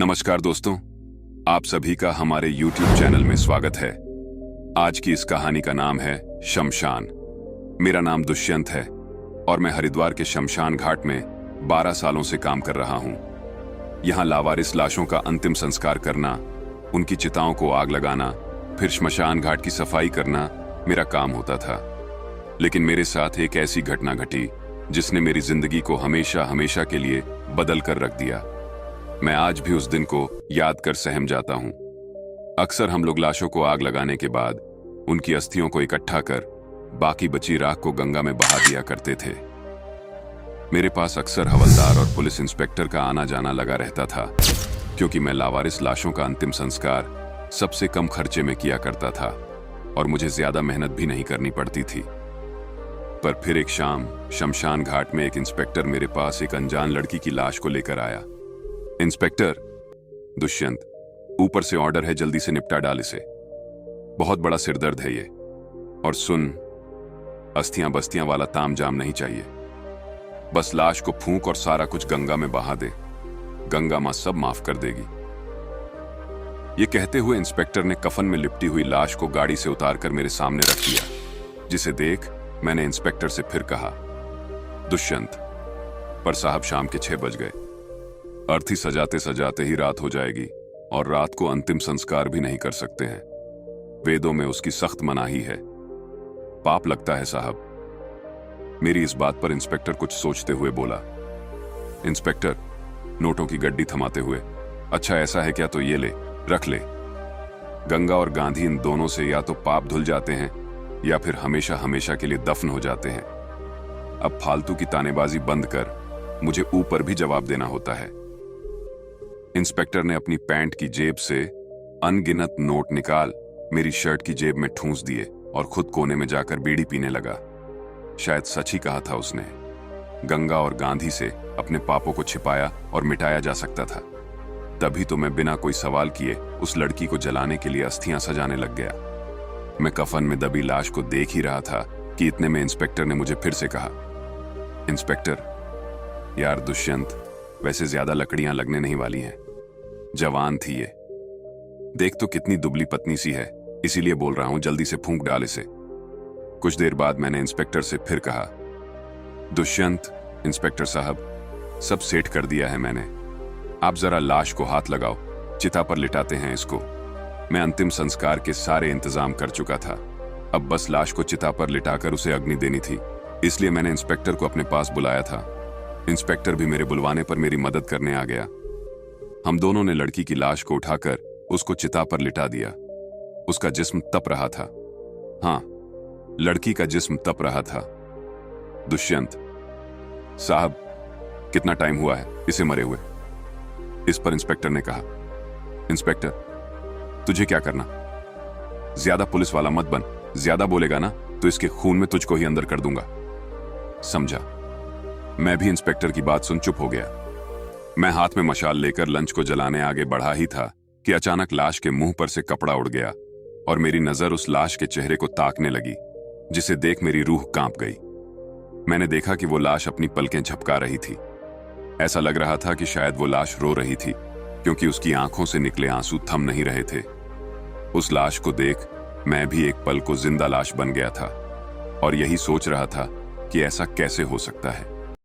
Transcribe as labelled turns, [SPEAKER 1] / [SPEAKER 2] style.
[SPEAKER 1] नमस्कार दोस्तों, आप सभी का हमारे YouTube चैनल में स्वागत है। आज की इस कहानी का नाम है शमशान। मेरा नाम दुष्यंत है और मैं हरिद्वार के शमशान घाट में 12 सालों से काम कर रहा हूं। यहां लावारिस लाशों का अंतिम संस्कार करना, उनकी चिताओं को आग लगाना, फिर श्मशान घाट की सफाई करना मेरा काम होता था। लेकिन मेरे साथ एक ऐसी घटना घटी जिसने मेरी जिंदगी को हमेशा हमेशा के लिए बदल कर रख दिया। मैं आज भी उस दिन को याद कर सहम जाता हूं। अक्सर हम लोग लाशों को आग लगाने के बाद उनकी अस्थियों को इकट्ठा कर बाकी बची राख को गंगा में बहा दिया करते थे। मेरे पास अक्सर हवलदार और पुलिस इंस्पेक्टर का आना जाना लगा रहता था, क्योंकि मैं लावारिस लाशों का अंतिम संस्कार सबसे कम खर्चे में किया करता था और मुझे ज्यादा मेहनत भी नहीं करनी पड़ती थी। पर फिर एक शाम शमशान घाट में एक इंस्पेक्टर मेरे पास एक अनजान लड़की की लाश को लेकर आया। इंस्पेक्टर, दुष्यंत, ऊपर से ऑर्डर है, जल्दी से निपटा डाल इसे। बहुत बड़ा सिरदर्द है ये। और सुन, अस्थियां बस्तियां वाला तामझाम नहीं चाहिए। बस लाश को फूंक और सारा कुछ गंगा में बहा दे। गंगा मां सब माफ कर देगी। ये कहते हुए इंस्पेक्टर ने कफन में लिपटी हुई लाश को गाड़ी से उतारकर मेरे सामने रख दिया, जिसे देख मैंने इंस्पेक्टर से फिर कहा, दुष्यंत, पर साहब शाम के 6 बज गए। अर्थी सजाते सजाते ही रात हो जाएगी और रात को अंतिम संस्कार भी नहीं कर सकते हैं। वेदों में उसकी सख्त मनाही है। पाप लगता है साहब। मेरी इस बात पर इंस्पेक्टर कुछ सोचते हुए बोला। इंस्पेक्टर, नोटों की गड्डी थमाते हुए, अच्छा ऐसा है क्या, तो ये ले, रख ले। गंगा और गांधी इन दोनों से या तो पाप धुल जाते हैं या फिर हमेशा हमेशा के लिए दफन हो जाते हैं। अब फालतू की तानेबाजी बंद कर मुझे ऊपर भी जवाब देना होता है। इंस्पेक्टर ने अपनी पैंट की जेब से अनगिनत नोट निकाल मेरी शर्ट की जेब में ठूंस दिए और खुद कोने में जाकर बीड़ी पीने लगा। शायद सच ही कहा था उसने। गंगा और गांधी से अपने पापों को छिपाया और मिटाया जा सकता था। तभी तो मैं बिना कोई सवाल किए उस लड़की को जलाने के लिए अस्थियां सजाने लग गया। मैं कफन में दबी लाश को देख ही रहा था कि इतने में इंस्पेक्टर ने मुझे फिर से कहा, इंस्पेक्टर, यार दुष्यंत, वैसे ज्यादा लकड़ियां लगने नहीं वाली हैं। जवान थी ये, देख तो कितनी दुबली पतनी सी है, इसीलिए बोल रहा हूं, जल्दी से फूंक डाल इसे। कुछ देर बाद मैंने इंस्पेक्टर से फिर कहा, दुष्यंत, इंस्पेक्टर साहब, सब सेट कर दिया है मैंने। आप जरा लाश को हाथ लगाओ, चिता पर लिटाते हैं इसको। मैं अंतिम संस्कार के सारे इंतजाम कर चुका था। अब बस लाश को चिता पर लिटाकर उसे अग्नि देनी थी, इसलिए मैंने इंस्पेक्टर को अपने पास बुलाया था। इंस्पेक्टर भी मेरे बुलवाने पर मेरी मदद करने आ गया। हम दोनों ने लड़की की लाश को उठाकर उसको चिता पर लिटा दिया। उसका जिस्म तप रहा था। हाँ, लड़की का जिस्म तप रहा था। दुष्यंत साहब, कितना टाइम हुआ है इसे मरे हुए? इस पर इंस्पेक्टर ने कहा, इंस्पेक्टर, तुझे क्या करना? ज्यादा पुलिस वाला मत बन। ज्यादा बोलेगा ना तो इसके खून में तुझको ही अंदर कर दूंगा। समझा? मैं भी इंस्पेक्टर की बात सुन चुप हो गया। मैं हाथ में मशाल लेकर लंच को जलाने आगे बढ़ा ही था कि अचानक लाश के मुंह पर से कपड़ा उड़ गया और मेरी नजर उस लाश के चेहरे को ताकने लगी, जिसे देख मेरी रूह कांप गई। मैंने देखा कि वो लाश अपनी पलकें झपका रही थी। ऐसा लग रहा था कि शायद वो लाश रो रही थी, क्योंकि उसकी आंखों से निकले आंसू थम नहीं रहे थे। उस लाश को देख मैं भी एक पल को जिंदा लाश बन गया था और यही सोच रहा था कि ऐसा कैसे हो सकता है।